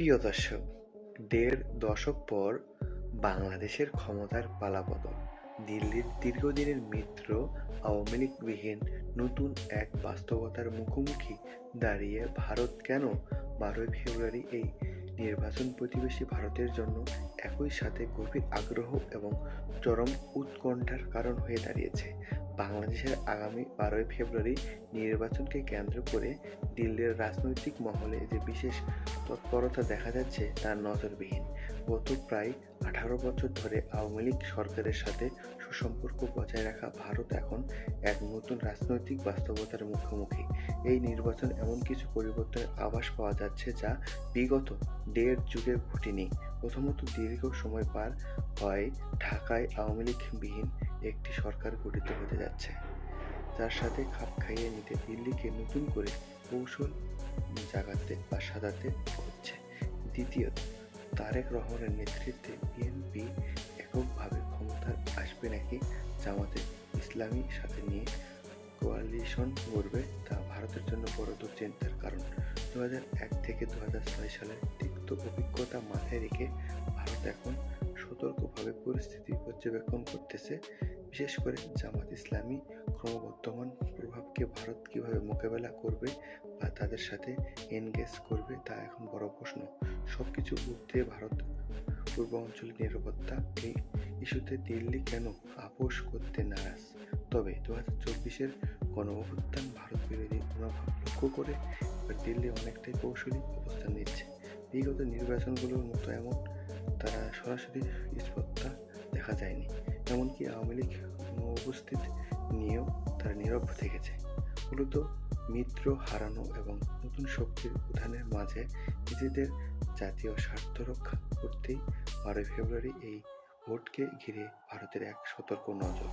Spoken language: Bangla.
প্রিয় দর্শক, ১.৫ দশক পর বাংলাদেশের ক্ষমতার পালাবদল। দিল্লির দীর্ঘদিনের মিত্র আওয়ামী লীগবিহীন নতুন এক বাস্তবতার মুখোমুখি দাঁড়িয়ে ভারত কেন ১২ই ফেব্রুয়ারি এই নির্বাচন প্রতিবেশী ভারতের জন্য একই সাথে গভীর আগ্রহ এবং চরম উৎকণ্ঠার কারণ হয়ে দাঁড়িয়েছে। বাংলাদেশের আগামী ১২ই ফেব্রুয়ারি নির্বাচনকে কেন্দ্র করে দিল্লির রাজনৈতিক মহলে যে বিশেষ তৎপরতা দেখা যাচ্ছে তা নজিরবিহীন। গত প্রায় ১৮ বছর ধরে আওয়ামী লীগ সরকারের সাথে সুসম্পর্ক বজায় রাখা ভারত এখন এক নতুন রাজনৈতিক বাস্তবতার মুখোমুখি। এই নির্বাচন এমন কিছু পরিবর্তনের আভাস পাওয়া যাচ্ছে যা বিগত ১.৫ যুগে ঘটেনি। প্রথমত, দীর্ঘ সময় পার হয় ঢাকায় আওয়ামী লীগবিহীন একটি সরকার গঠিত হতে যাচ্ছে, যার সাথে খাপ খাইয়ে নিতে দিল্লিকে নতুন করে কৌশল জাগাতে বা সাজাতে হচ্ছে। দ্বিতীয়ত, তারেক রহমানের নেতৃত্বে বিএনপি এককভাবে ক্ষমতায় আসবে নাকি জামায়াতে ইসলামী সাথে নিয়ে কোয়ালিশন গড়বে, তা ভারতের জন্য বড় দুশ্চিন্তার কারণ। ২০০১ থেকে ২০০৬ সালের তিক্ত অভিজ্ঞতা মাথায় রেখে ভারত এখন সতর্কভাবে পরিস্থিতি পর্যবেক্ষণ করতেছে। বিশেষ করে জামায়াত ইসলামী ক্রমবর্ধমান প্রভাবকে ভারত কিভাবে মোকাবেলা করবে বা তাদের সাথে এনগেজ করবে তা এখন বড় প্রশ্ন। সবকিছু ঊর্ধ্বে ভারত পূর্বাঞ্চলের নিরাপত্তা। এই ইস্যুতে দিল্লি কেন আপোস করতে নারাজ? তবে ২০২৪-এর গণঅভ্যুত্থান ভারত বিরোধী মনোভাব লক্ষ্য করে এবার দিল্লি অনেকটাই কৌশলী অবস্থান নিচ্ছে। বিগত নির্বাচনগুলোর মতো এমন তারা সরাসরি স্পর্ধা দেখা যায়নি। এমনকি আওয়ামী লীগ অনুপস্থিত নিয়েও তারা নীরব থেকেছে। মূলত মিত্র হারানো এবং নতুন শক্তির উত্থানের মাঝে নিজেদের জাতীয় স্বার্থ রক্ষা করতেই ১২ই ফেব্রুয়ারি এই ভোটকে ঘিরে ভারতের এক সতর্ক নজর।